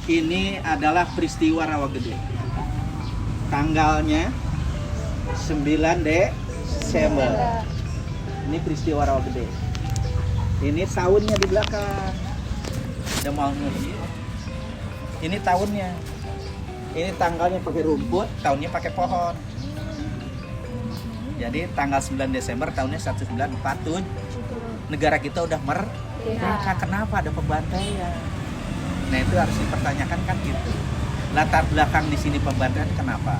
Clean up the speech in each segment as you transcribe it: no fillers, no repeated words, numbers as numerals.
Ini adalah peristiwa Rawagede. Tanggalnya 9 Desember. Ini peristiwa Rawagede. Ini tahunnya di belakang. Udah mau nulis. Ini tahunnya. Ini tanggalnya pakai rumput, tahunnya pakai pohon. Jadi tanggal 9 Desember tahunnya 1947. Negara kita udah merdeka. Kenapa ada pembantaian? Nah itu harus dipertanyakan kan gitu. Latar belakang di sini pembantaian kenapa?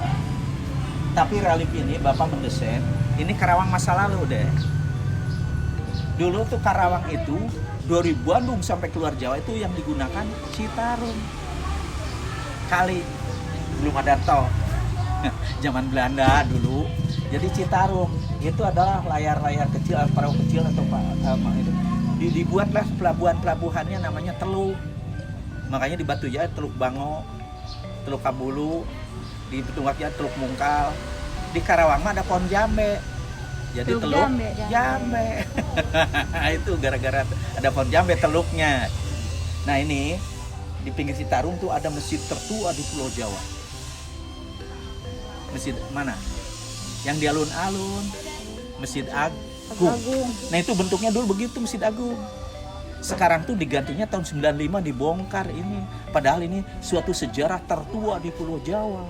Tapi relief ini Bapak mendesain, ini Karawang masa lalu deh. Dulu tuh Karawang itu dari Bandung sampai keluar Jawa itu yang digunakan Citarum. Kali belum ada tol. Zaman Belanda dulu. Jadi Citarum itu adalah layar-layar kecil, perahu kecil atau apa itu. Dibuatlah pelabuhan-pelabuhannya namanya Teluk. Makanya di Batu Jaya Teluk Bango, Teluk Kabulu, di Betunggak Jaya Teluk Mungkal. Di Karawang mah ada pohon jambe. Jadi Teluk Jambe. Itu gara-gara ada pohon jambe teluknya. Nah ini di pinggir Citarum tuh ada masjid tertua di Pulau Jawa. Masjid mana? Yang di alun-alun, Masjid Agung. Nah itu bentuknya dulu begitu, Masjid Agung. Sekarang tuh digantinya tahun 95 dibongkar ini. Padahal ini suatu sejarah tertua di Pulau Jawa.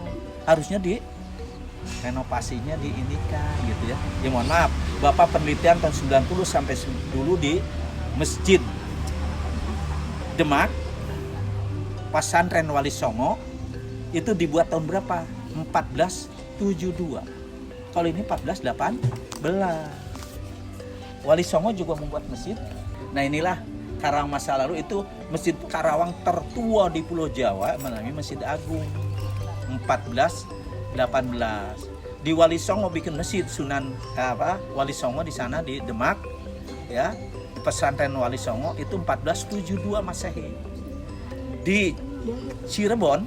Harusnya di renovasinya diinikan gitu ya. Ya mohon maaf, Bapak penelitian tahun 90 sampai dulu di Masjid Demak, Pesantren Wali Songo itu dibuat tahun berapa? 1472. Kalau ini 1418. Wali Songo juga membuat masjid. Nah inilah Karawang masa lalu, itu masjid Karawang tertua di Pulau Jawa, namanya Masjid Agung. 1418. Di Wali Songo bikin masjid Sunan Wali Songo di sana di Demak ya. Pesantren Wali Songo itu 1472 Masehi. Di Cirebon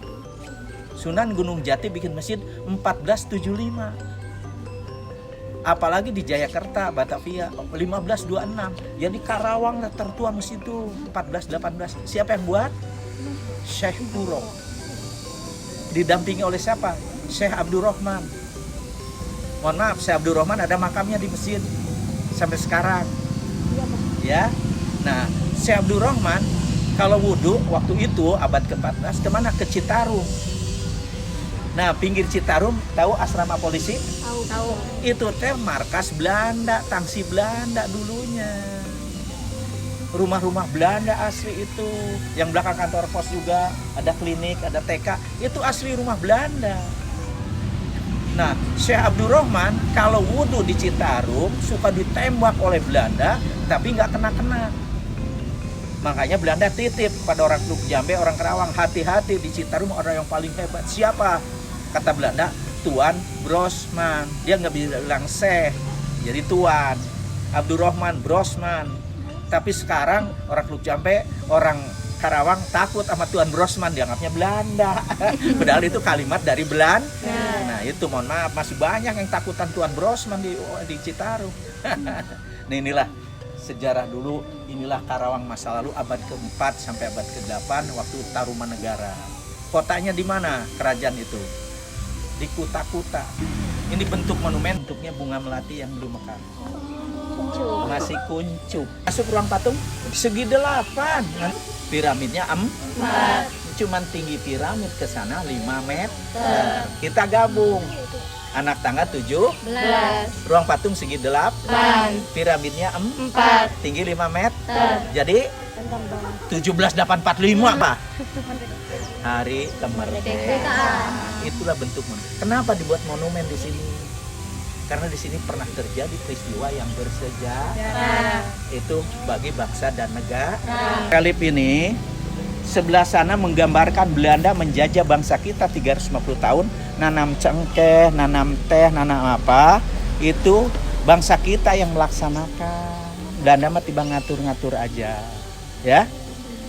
Sunan Gunung Jati bikin masjid 1475. Apalagi di Jayakarta, Batavia 1526. Jadi Karawang tertua masjid itu 1418. Siapa yang buat? Syekh Puro. Didampingi oleh siapa? Syekh Abdurrahman. Mohon maaf, Syekh Abdurrahman ada makamnya di masjid sampai sekarang. Ya. Nah, Syekh Abdurrahman kalau wudhu waktu itu abad ke-14 kemana? Ke Citarum. Nah, pinggir Citarum tahu asrama polisi? Tahu. Itu teh markas Belanda, tangsi Belanda dulunya. Rumah-rumah Belanda asli itu. Yang belakang kantor pos juga ada klinik, ada TK. Itu asli rumah Belanda. Nah, Syekh Abdurrahman kalau wudhu di Citarum suka ditembak oleh Belanda, tapi nggak kena-kena. Makanya Belanda titip pada orang Teluk Jambe, orang Karawang, hati-hati di Citarum orang yang paling hebat. Siapa? Kata Belanda, Tuan Brosman. Dia nggak bilang Syekh, jadi Tuan Abdurrahman Brosman. Tapi sekarang orang Teluk Jambe, orang Karawang takut sama Tuan Brosman, dianggapnya Belanda. Padahal itu kalimat dari Belanda. Nah itu mohon maaf, masih banyak yang takutan Tuan Brosman di Citarum. Nah inilah sejarah dulu, inilah Karawang masa lalu abad ke-4 sampai abad ke-8 waktu Tarumanegara. Kotanya di mana kerajaan itu? Di Kuta-Kuta. Ini bentuk monumen, bentuknya bunga melati yang belum mekar. Masih kuncup. Masuk ruang patung segi 8. Piramidnya 4. Cuman tinggi piramid ke sana 5 meter. Kita gabung. Anak tangga 17. Ruang patung segi 8. Piramidnya 4. Tinggi 5 meter. Jadi 17845 apa? Hari kemerdekaan. Itulah bentuk monumen. Kenapa dibuat monumen di sini? Karena di sini pernah terjadi peristiwa yang bersejarah. Itu bagi bangsa dan negara. Relief ini sebelah sana menggambarkan Belanda menjajah bangsa kita 350 tahun, nanam cengkeh, nanam teh, nanam apa, itu bangsa kita yang melaksanakan. Belanda mah tiba ngatur-ngatur aja, ya.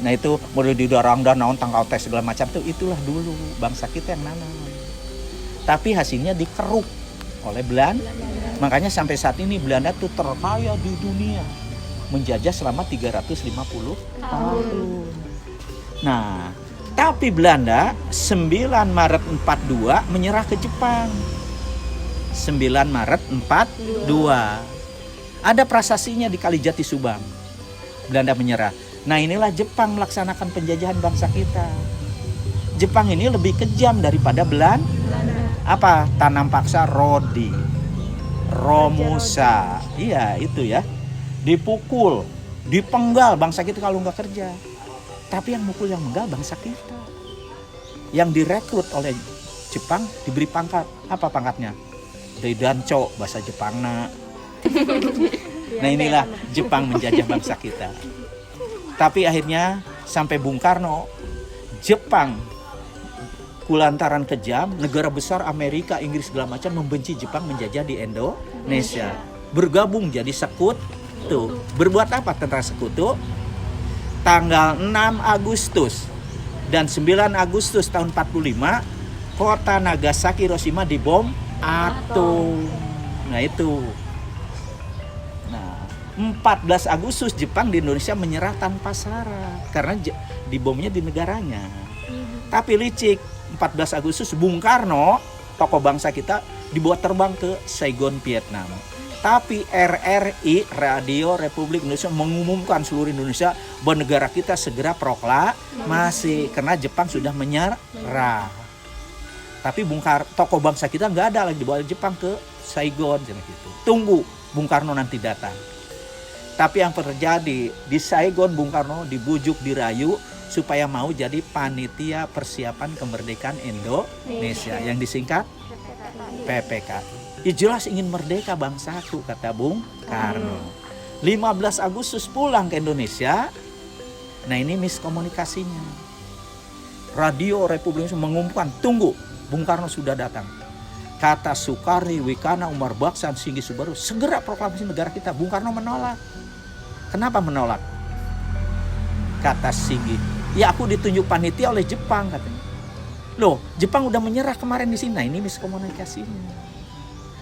Nah itu mulai didorong dan naon tangkal teh segala macam tuh, itulah dulu bangsa kita yang nanam. Tapi hasilnya dikeruk oleh Belanda. Makanya sampai saat ini Belanda tuh terkaya di dunia, menjajah selama 350 tahun. Nah, Tapi Belanda 9 Maret 42 menyerah ke Jepang. 9 Maret 42. Ada prasasinya di Kalijati Subang. Belanda menyerah. Nah, inilah Jepang melaksanakan penjajahan bangsa kita. Jepang ini lebih kejam daripada Belanda. Apa? Tanam paksa rodi, romusa. Iya, itu ya. Dipukul, dipenggal bangsa kita kalau nggak kerja. Tapi yang mukul, yang menggal bangsa kita. Yang direkrut oleh Jepang diberi pangkat. Apa pangkatnya? Daidancho, bahasa Jepangna. Nah, inilah Jepang menjajah bangsa kita. Tapi akhirnya sampai Bung Karno, Jepang kulantaran kejam, negara besar Amerika, Inggris segala macam membenci Jepang menjajah di Indonesia. Bergabung jadi sekutu. Berbuat apa tentara sekutu? Tanggal 6 Agustus dan 9 Agustus tahun 45, kota Nagasaki, Hiroshima dibom atom. Nah, itu. 14 Agustus Jepang di Indonesia menyerah tanpa syarat karena dibomnya di negaranya. Tapi licik, 14 Agustus Bung Karno, tokoh bangsa kita, dibuat terbang ke Saigon, Vietnam. Tapi RRI, Radio Republik Indonesia, mengumumkan seluruh Indonesia bahwa negara kita segera proklamasi karena Jepang sudah menyerah. Tapi tokoh bangsa kita nggak ada lagi, dibawa Jepang ke Saigon gitu. Tunggu Bung Karno nanti datang. Tapi yang terjadi di Saigon, Bung Karno dibujuk, dirayu supaya mau jadi panitia persiapan kemerdekaan Indonesia yang disingkat PPK. Ya jelas ingin merdeka bangsaku, kata Bung Karno. 15 Agustus pulang ke Indonesia. Nah, ini miskomunikasinya. Radio Republik Indonesia mengumumkan, tunggu, Bung Karno sudah datang. Kata Sukarni, Wikana, Umar Baksan, Singgi Subaru, segera proklamasi negara kita. Bung Karno menolak. Kenapa menolak? Kata Singgi, ya aku ditunjuk panitia oleh Jepang, katanya. Loh, Jepang udah menyerah kemarin di sini. Nah, ini miskomunikasinya.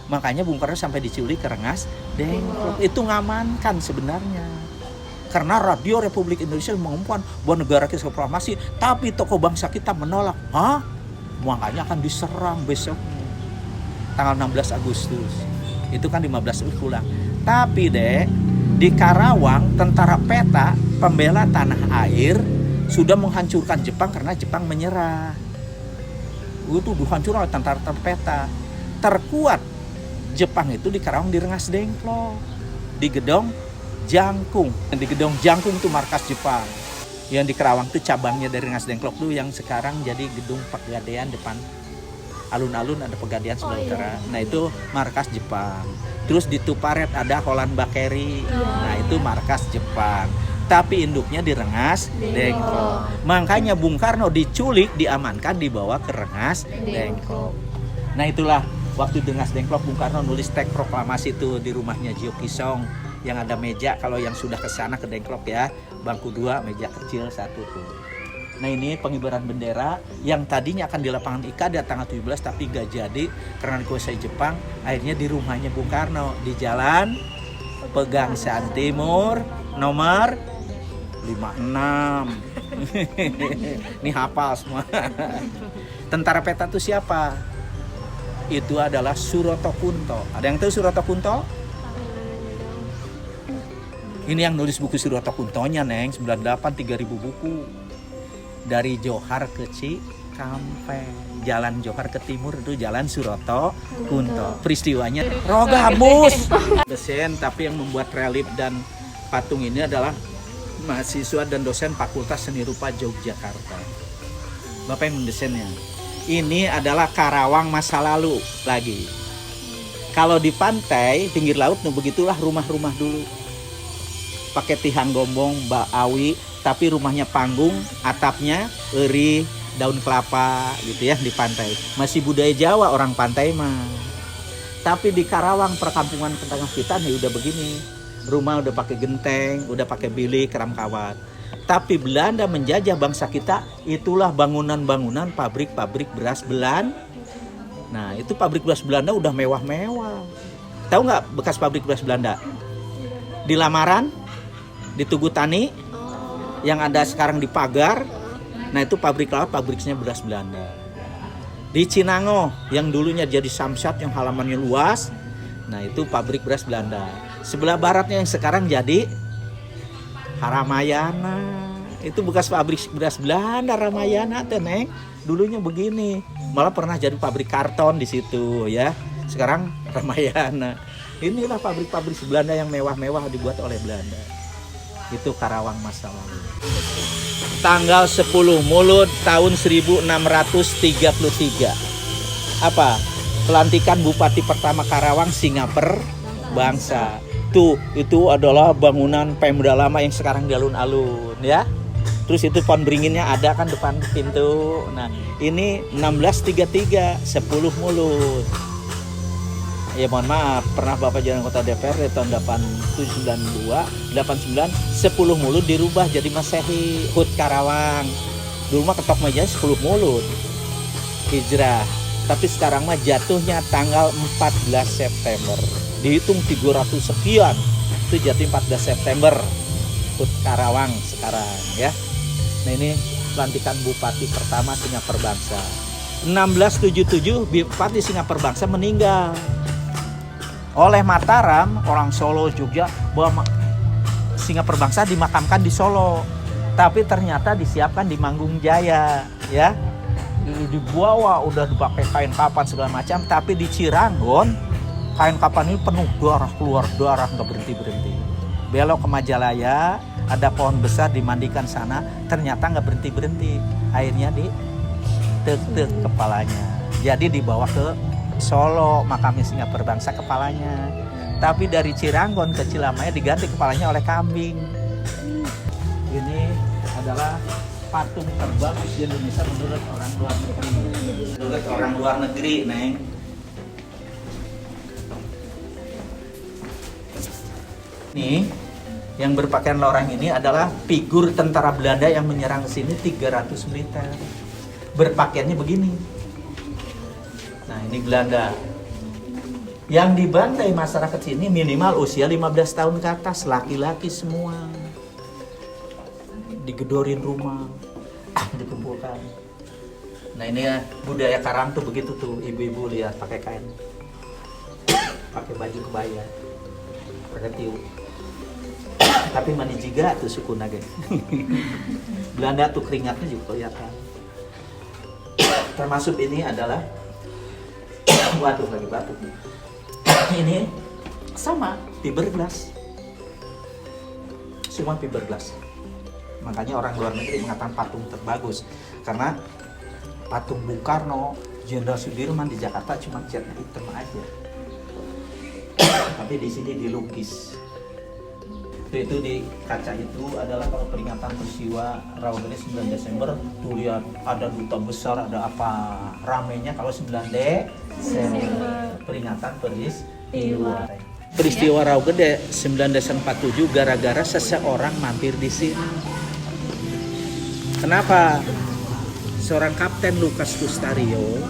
Makanya Bung Karno sampai diculik ke Rengas Dengklok. Itu ngamankan sebenarnya. Karena Radio Republik Indonesia mengumumkan bahwa negara kita proklamasi, tapi tokoh bangsa kita menolak. Hah? Makanya akan diserang besoknya. Tanggal 16 Agustus. Itu kan 15 Agustus pulang. Tapi di Karawang, tentara peta pembela tanah air sudah menghancurkan Jepang karena Jepang menyerah. Itu dihancurkan oleh tentara peta. Terkuat Jepang itu di Karawang, di Rengas Dengklok, di Gedong Jangkung. Di Gedong Jangkung itu markas Jepang. Yang di Karawang itu cabangnya dari Rengas Dengklok tuh yang sekarang jadi gedung Pegadaian depan alun-alun, ada Pegadaian sebelah utara. Nah, itu markas Jepang. Terus di Tuparet ada Holland Bakery. Nah, itu markas Jepang. Tapi induknya di Rengas Dengklok. Makanya Bung Karno diculik, diamankan, dibawa ke Rengas Dengklok. Nah, itulah waktu di Rengas Dengklok Bung Karno nulis teks proklamasi itu di rumahnya Gio Kisong yang ada meja. Kalau yang sudah ke sana ke Dengklok ya, bangku 2, meja kecil 1 tuh. Nah, ini pengibaran bendera yang tadinya akan di lapangan IKADA tanggal 17 tapi gak jadi karena dikuasai Jepang. Akhirnya di rumahnya Bung Karno di Jalan Pegangsaan Timur nomor 56. Ini hafal semua. Tentara peta itu siapa? Itu adalah Suroto Kunto. Ada yang tahu Suroto Kunto? Ini yang nulis buku Suroto Kuntonya, Neng. 98, 3.000 buku. Dari Johar ke Cikampek, jalan Johar ke timur itu jalan Suroto Kunto. Peristiwanya Rogabus desain, tapi yang membuat relief dan patung ini adalah mahasiswa dan dosen Fakultas Seni Rupa Yogyakarta. Bapak yang mendesainnya. Ini adalah Karawang masa lalu lagi. Kalau di pantai pinggir laut, nah begitulah rumah-rumah dulu. Pakai tihang gombong, baawi, tapi rumahnya panggung, atapnya eri, daun kelapa gitu ya di pantai. Masih budaya Jawa orang pantai mah. Tapi di Karawang perkampungan tengah kita nih udah begini. Rumah udah pakai genteng, udah pakai bilik, keram kawat. Tapi Belanda menjajah bangsa kita, itulah bangunan-bangunan pabrik-pabrik beras Belanda. Nah, itu pabrik beras Belanda udah mewah-mewah. Tahu nggak bekas pabrik beras Belanda? Di Lamaran, di Tugu Tani, yang ada sekarang di Pagar, Nah itu pabrik laut, pabriknya beras Belanda. Di Cinango yang dulunya jadi Samsat yang halamannya luas, nah itu pabrik beras Belanda. Sebelah baratnya yang sekarang jadi Ramayana, itu bekas pabrik beras Belanda Ramayana tuh Neng. Dulunya begini, malah pernah jadi pabrik karton di situ ya. Sekarang Ramayana. Inilah pabrik-pabrik Belanda yang mewah-mewah dibuat oleh Belanda. Itu Karawang masa lalu. Tanggal 10 Mulud tahun 1633. Apa? Pelantikan Bupati pertama Karawang Singaper Bangsa. Tuh, itu adalah bangunan Pemda lama yang sekarang di alun-alun ya. Terus itu pohon beringinnya ada kan depan pintu. Nah, ini 1633, 10 Mulud. Ya mohon maaf, pernah Bapak jadi anggota DPR di tahun 8792, 89, 10 Mulud dirubah jadi Masehi, HUT Karawang. Dulu mah ketok meja 10 Mulud hijrah. Tapi sekarang mah jatuhnya tanggal 14 September. Dihitung 300 sekian, itu jatuh 14 September. HUT Karawang sekarang ya. Nah ini pelantikan Bupati pertama Singaper Bangsa. 1677 Bupati Singaper Bangsa meninggal oleh Mataram, orang Solo, Jogja, bahwa Singaper Bangsa dimakamkan di Solo. Tapi ternyata disiapkan di Manggung Jaya, ya. Dibawa udah dipakai kain kapan segala macam, tapi di Ciranggon kain kapan ini penuh darah, keluar darah nggak berhenti. Belok ke Majalaya, ada pohon besar dimandikan sana, ternyata nggak berhenti. Akhirnya tek kepalanya. Jadi dibawa ke Solo, makamnya Singaper Bangsa kepalanya. Tapi dari Ciranggon ke Cilamaya diganti kepalanya oleh kambing. Ini adalah patung terbagus di Indonesia menurut orang luar negeri. Menurut orang luar negeri, Neng. Nih, yang berpakaian loreng ini adalah figur tentara Belanda yang menyerang ke sini 300 militer. Berpakaiannya begini. Nah ini Belanda. Yang dibantai masyarakat sini minimal usia 15 tahun ke atas, laki-laki semua. Digedorin rumah, dikumpulkan. Nah ini ya budaya Karawang tuh begitu tuh, ibu-ibu lihat pakai kain, pakai baju kebaya, pakai tiu. Tapi mani juga tuh suku nage. Belanda tuh keringatnya juga kelihatan. Termasuk ini adalah waduh lagi batuk nih. Ini sama fiberglass. Semua fiberglass. Makanya orang luar negeri mengatakan patung terbagus karena patung Bung Karno, Jenderal Sudirman di Jakarta cuma cat hitam aja. Tapi di sini dilukis. Itu di kaca itu adalah kalau peringatan peristiwa Rawagede 9 Desember. Tuh lihat ada duta besar, ada apa ramenya kalau 9 Desember peringatan peristiwa Rawagede 9 Desember 47 gara-gara seseorang mampir di sini. Kenapa? Seorang Kapten Lukas Kustario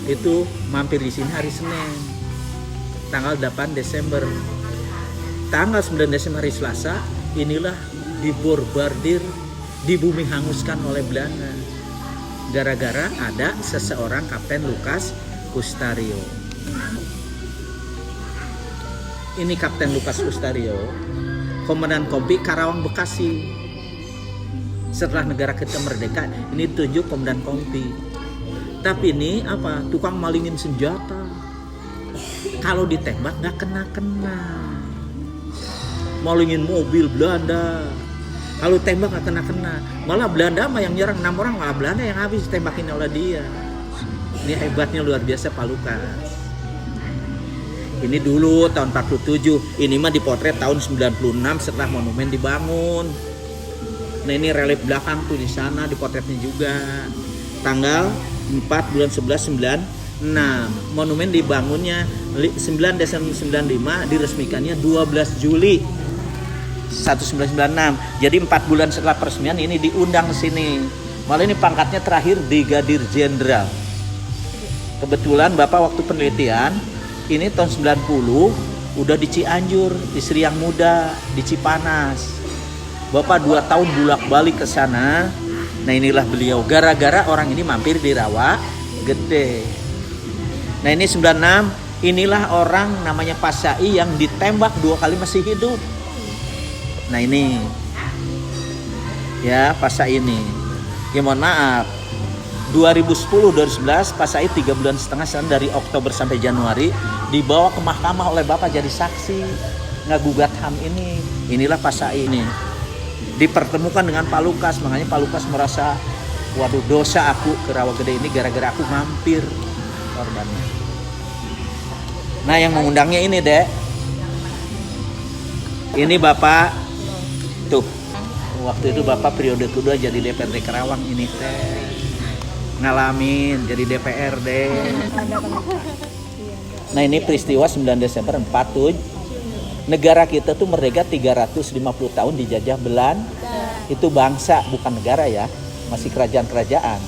itu mampir di sini hari Senin tanggal 8 Desember. Tanggal 9 Desember hari Selasa, inilah dibombardir, dibumi hanguskan oleh Belanda. Gara-gara ada seseorang Kapten Lukas Kustario. Ini Kapten Lukas Kustario, Komandan Kompi Karawang Bekasi. Setelah negara kita merdeka, ini ditunjuk Komandan Kompi. Tapi ini apa? Tukang malingin senjata. Kalau ditembak nggak kena-kena. Malingin mobil Belanda, kalau tembak gak kena-kena, malah Belanda mah yang nyerang 6 orang, malah Belanda yang habis tembakin oleh dia. Ini hebatnya luar biasa Pak Lukas. Ini dulu tahun 47, ini mah dipotret tahun 96 setelah monumen dibangun. Nah ini relief belakang tuh di sana dipotretnya juga. Tanggal 4 bulan 11 96. Monumen dibangunnya 9 Desember 95, diresmikannya 12 Juli 1996. Jadi 4 bulan setelah peresmian ini diundang ke sini. Malah ini pangkatnya terakhir Brigadir Jenderal. Kebetulan Bapak waktu penelitian ini tahun 90 udah di Cianjur, istri yang muda di Cipanas. Bapak 2 tahun bolak-balik ke sana Nah inilah beliau, gara-gara orang ini mampir di Rawa Gede. Nah ini 96, inilah orang namanya Pasai yang ditembak 2 kali masih hidup. Nah ini ya Pasai ini. Ya mohon maaf, 2010-2011 Pasai 3,5 bulan dari Oktober sampai Januari dibawa ke mahkamah oleh Bapak jadi saksi ngagugat HAM ini. Inilah Pasai ini. Dipertemukan dengan Pak Lukas, makanya Pak Lukas merasa waduh dosa aku ke Rawa Gede ini gara-gara aku mampir korbannya. Nah yang mengundangnya ini Dek, ini Bapak tuh waktu itu Bapak periode kedua jadi DPRD Karawang ini teh ngalamin jadi DPRD. Nah ini peristiwa 9 Desember 47. Negara kita tuh merdeka 350 tahun dijajah Belanda. Itu bangsa bukan negara ya, masih kerajaan-kerajaan.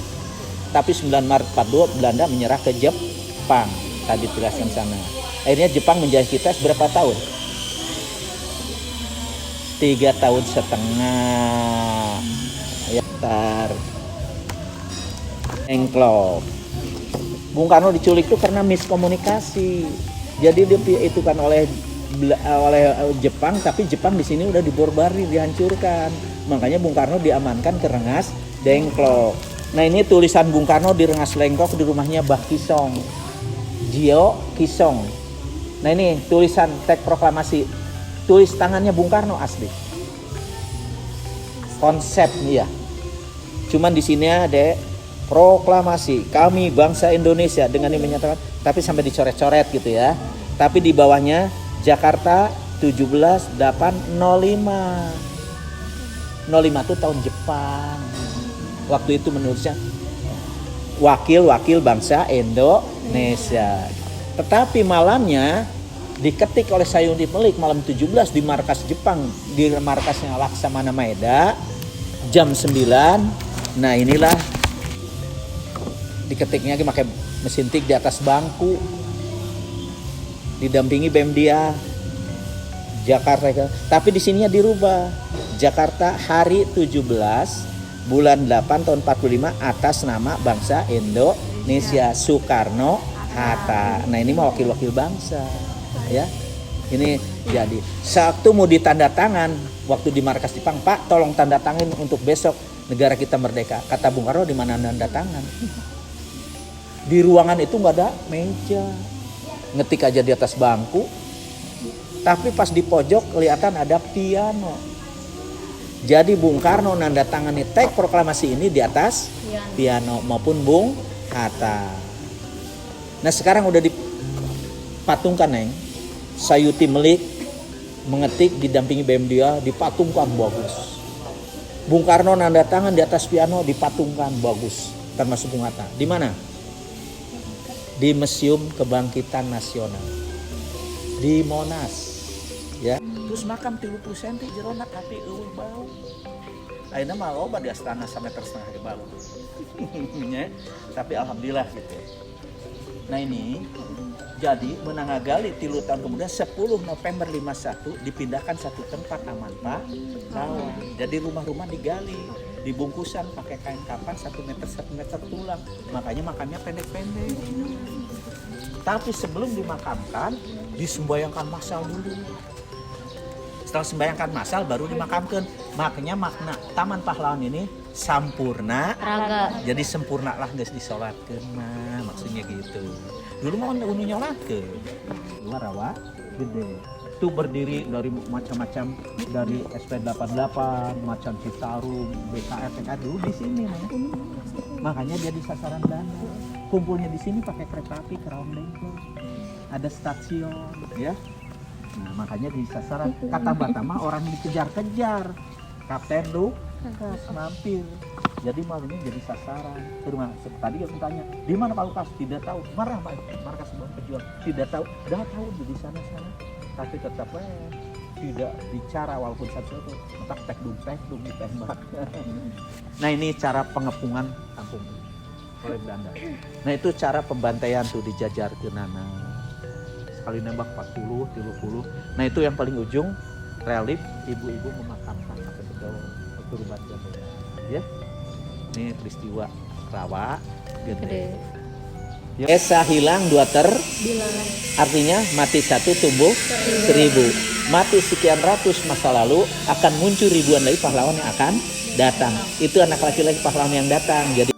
Tapi 9 Maret 42 Belanda menyerah ke Jepang. Tadi jelaskan sana. Akhirnya Jepang menjajah kita berapa tahun? 3,5 tahun. Ya, tar. Engklok. Bung Karno diculik itu karena miskomunikasi. Jadi dia itu kan oleh Jepang, tapi Jepang di sini udah diborbari, dihancurkan. Makanya Bung Karno diamankan ke Rengas Dengklok. Nah ini tulisan Bung Karno di Rengas Dengklok di rumahnya Bah Kisong, Jio Kisong. Nah ini tulisan teks proklamasi, tulis tangannya Bung Karno asli. Konsepnya, cuman di sini ada proklamasi kami bangsa Indonesia dengan ini menyatakan, tapi sampai dicoret-coret gitu ya. Tapi di bawahnya Jakarta 17/8/05. 05 itu tahun Jepang. Waktu itu menurutnya wakil bangsa Indonesia. Tetapi malamnya diketik oleh Sayuti Melik malam 17 di markas Jepang, di markasnya Laksamana Maeda jam 9. Nah inilah diketiknya pakai mesin tik di atas bangku, didampingi Bemdia Jakarta. Tapi di sininya dirubah, Jakarta hari 17 bulan 8 tahun 45 atas nama bangsa Indonesia, Soekarno Hatta. Nah ini mah wakil-wakil bangsa ya. Ini jadi waktu mau ditanda tangan waktu di markas Jepang, Pak tolong tanda tangan untuk besok negara kita merdeka. Kata Bung Karno, di mana tanda tangan? Di ruangan itu nggak ada meja, ngetik aja di atas bangku. Tapi pas di pojok kelihatan ada piano. Jadi Bung Karno nanda tangani teks proklamasi ini di atas piano maupun Bung Hatta. Nah sekarang udah dipatungkan Neng. Sayuti Melik mengetik didampingi Bemdia, dipatungkan bagus. Bung Karno nanda tangan di atas piano, dipatungkan bagus. Termasuk Bung Hatta. Di mana? Di Museum Kebangkitan Nasional di Monas ya. Terus makam 30 cm jerona tapi eueuh bau. Ayeuna mah loba di astana sameter setengah bau. Tapi alhamdulillah gitu. Nah ini jadi menanggagali 3 tahun kemudian 10 November 51 dipindahkan satu tempat aman Pak Kawan. Jadi rumah-rumah digali, dibungkusan pakai kain kapan 1 meter tulang. Makanya makamnya pendek-pendek. Tapi sebelum dimakamkan disembayangkan massal dulu. Setelah sembayangkan massal baru dimakamkan. Makanya makna Taman Pahlawan ini sampurna raga. Jadi sempurna lah guys disolatkeun mah maksudnya gitu. Dulu mah unu nyolatkeun. Rawa Gede. Itu berdiri dari macam-macam, dari SP88, Macan Citarum, BKR, TK dulu di sini makanya dia di sasaran Belanda. Kumpulnya di sini pakai kereta api ke Rawa Dengklok. Ada stasiun, ya. Nah, makanya di sasaran. Kata Batama orang dikejar-kejar. Kapten Lukas mampir. Jadi malam ini jadi sasaran. Terus tadi aku tanya, di mana Pak Lukas? Tidak tahu. Marah Pak, markas Bang Pejuang. Tidak tahu. Dah tahu di sana-sana. Tapi tetap tidak bicara walaupun satu-satu. Tetap tekdung ditembak. Nah ini cara pengepungan kampung oleh Belanda. Nah itu cara pembantaian tuh dijajar ke Nana. Sekali nembak 40, 30. Nah itu yang paling ujung relief ibu-ibu memakamkan pakai bedol turban jatuh. Ya. Ini peristiwa rawa Gede. gede. Esa hilang 2 Bilang. artinya mati 1 tumbuh 1000. Mati sekian ratus masa lalu akan muncul ribuan lagi pahlawan yang akan datang. Itu anak laki-laki pahlawan yang datang. Jadi